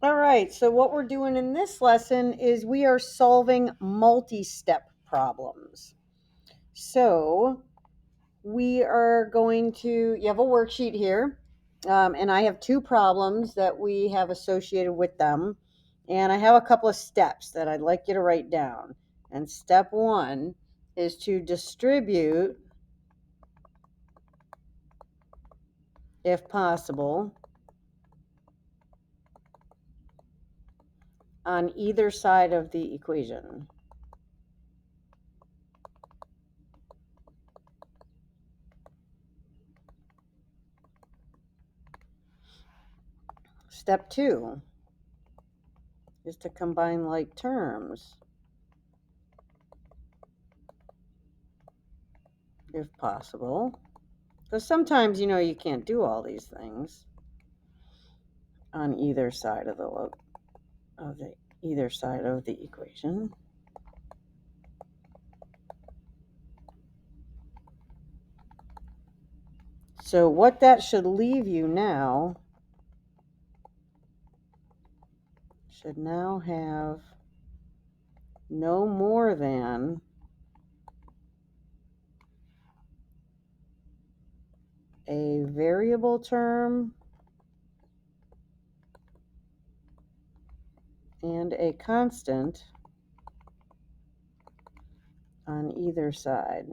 All right, so what we're doing in this lesson is we are solving multi-step problems. So we are going to, you have a worksheet here, and I have two problems that we have associated with them. And I have a couple of steps that I'd like you to write down. And step one is to distribute, if possible, on either side of the equation. Step two is to combine like terms, if possible. Because sometimes, you can't do all these things on either side of either side of the equation. So what that should leave you now should now have no more than a variable term and a constant on either side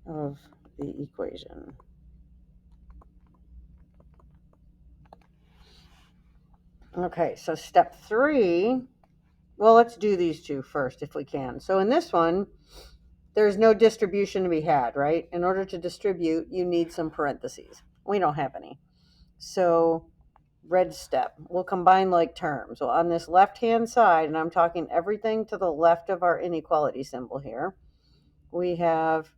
of the equation. Okay, so step three, well, let's do these two first if we can. So in this one, there's no distribution to be had, right? In order to distribute, you need some parentheses. We don't have any. So red step, we'll combine like terms. So on this left-hand side, and I'm talking everything to the left of our inequality symbol here, we have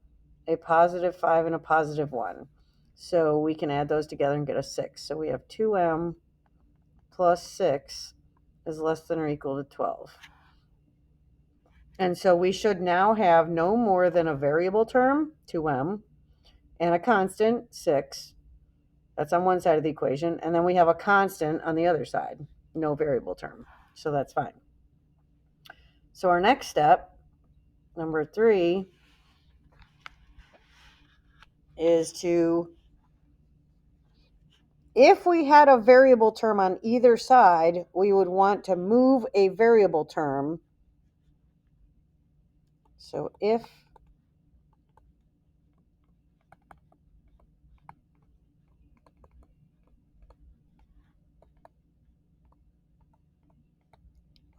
a positive 5 and a positive 1. So we can add those together and get a 6. So we have 2m plus 6 is less than or equal to 12. And so we should now have no more than a variable term, 2m, and a constant, 6. That's on one side of the equation. And then we have a constant on the other side, no variable term. So that's fine. So our next step, number 3, is to, if we had a variable term on either side, we would want to move a variable term. So if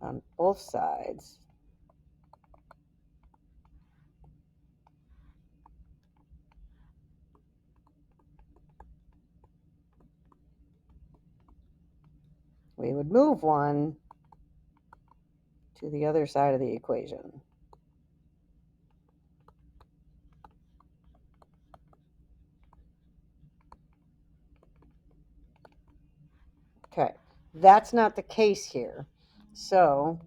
on both sides, we would move one to the other side of the equation. Okay, that's not the case here. So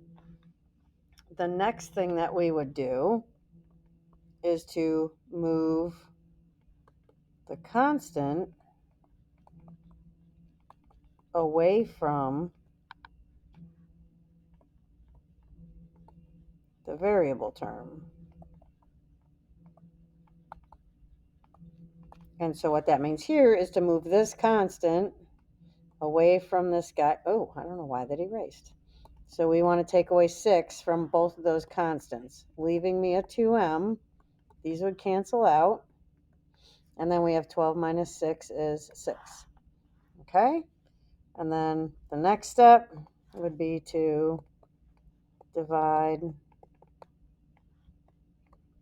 the next thing that we would do is to move the constant away from the variable term. And so what that means here is to move this constant away from this guy. Oh, I don't know why that erased. So we want to take away 6 from both of those constants, leaving me a 2m. These would cancel out. And then we have 12 minus 6 is 6. Okay? And then the next step would be to divide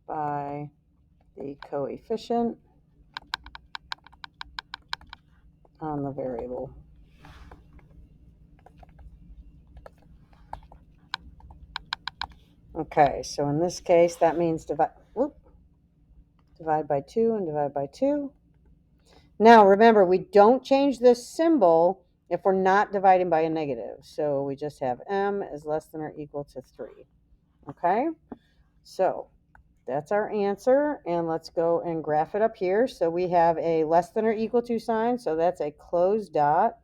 by the coefficient on the variable. Okay, so in this case, that means divide by 2 and divide by 2. Now, remember, we don't change this symbol if we're not dividing by a negative. So we just have m is less than or equal to 3. Okay? So That's our answer. And let's go and graph it up here. So we have a less than or equal to sign. So that's a closed dot.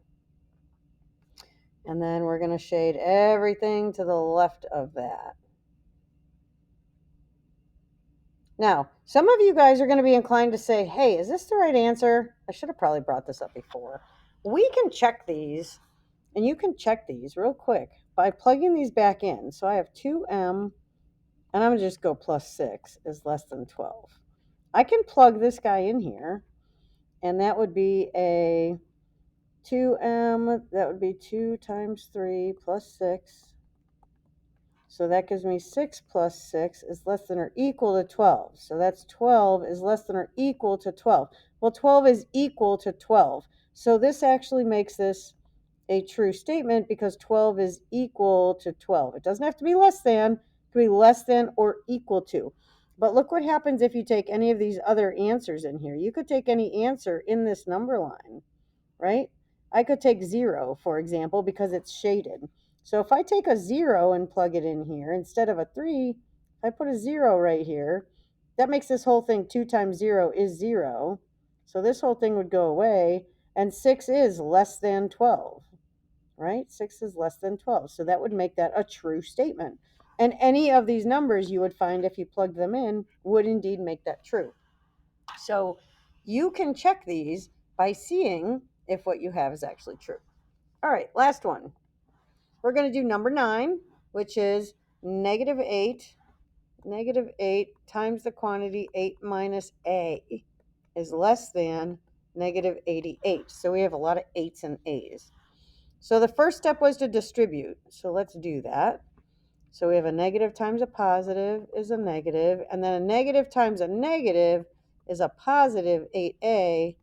And then we're going to shade everything to the left of that. Now, some of you guys are going to be inclined to say, hey, is this the right answer? I should have probably brought this up before. We can check these, and you can check these real quick by plugging these back in. So I have 2m, and I'm going to just go plus 6 is less than 12. I can plug this guy in here, and that would be a 2m, that would be 2 times 3 plus 6. So that gives me 6 plus 6 is less than or equal to 12. So that's 12 is less than or equal to 12. Well, 12 is equal to 12. So this actually makes this a true statement because 12 is equal to 12. It doesn't have to be less than, it can be less than or equal to. But look what happens if you take any of these other answers in here. You could take any answer in this number line, right? I could take 0, for example, because it's shaded. So if I take a 0 and plug it in here, instead of a 3, I put a 0 right here. That makes this whole thing 2 times 0 is 0. So this whole thing would go away, and 6 is less than 12, right? 6 is less than 12. So that would make that a true statement. And any of these numbers you would find if you plugged them in would indeed make that true. So you can check these by seeing if what you have is actually true. All right, last one. We're going to do number 9, which is negative 8. Negative 8 times the quantity 8 minus a is less than negative 88. So we have a lot of 8s and a's. So the first step was to distribute. So let's do that. So we have a negative times a positive is a negative, and then a negative times a negative is a positive 8a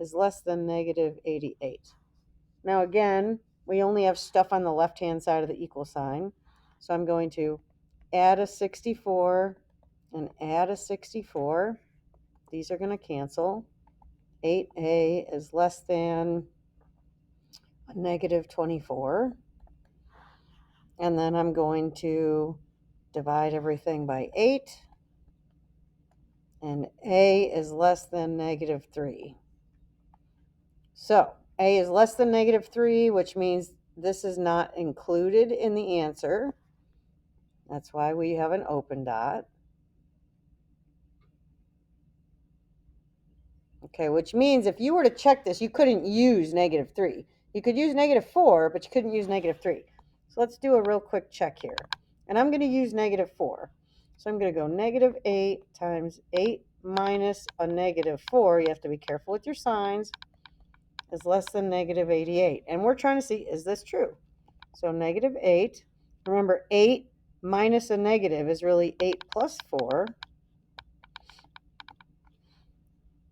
is less than negative 88. Now again, we only have stuff on the left-hand side of the equal sign. So I'm going to add a 64 and add a 64. These are going to cancel. 8a is less than a negative 24. And then I'm going to divide everything by 8. And a is less than negative 3. So a is less than negative 3, which means this is not included in the answer. That's why we have an open dot. Okay, which means if you were to check this, you couldn't use negative 3. You could use negative 4, but you couldn't use negative 3. So let's do a real quick check here. And I'm going to use negative 4. So I'm going to go negative 8 times 8 minus a negative 4. You have to be careful with your signs. Is less than negative 88. And we're trying to see, is this true? So negative 8. Remember, 8 minus a negative is really 8 plus 4.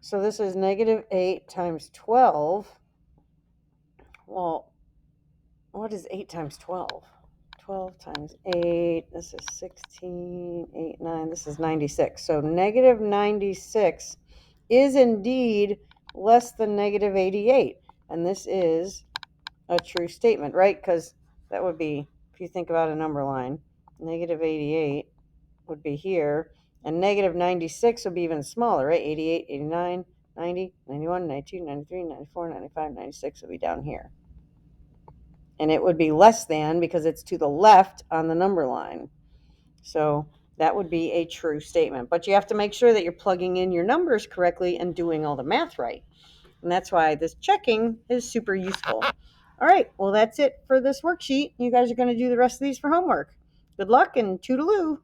So this is negative 8 times 12. Well, what is 8 times 12? 12 times 8, this is 16, 8, 9, this is 96. So negative 96 is indeed less than negative 88. And this is a true statement, right? Because that would be, if you think about a number line, negative 88 would be here, and negative 96 would be even smaller, right? 88, 89, 90, 91, 92, 93, 94, 95, 96 would be down here. And it would be less than because it's to the left on the number line. So that would be a true statement. But you have to make sure that you're plugging in your numbers correctly and doing all the math right. And that's why this checking is super useful. All right, well, that's it for this worksheet. You guys are going to do the rest of these for homework. Good luck and toodaloo.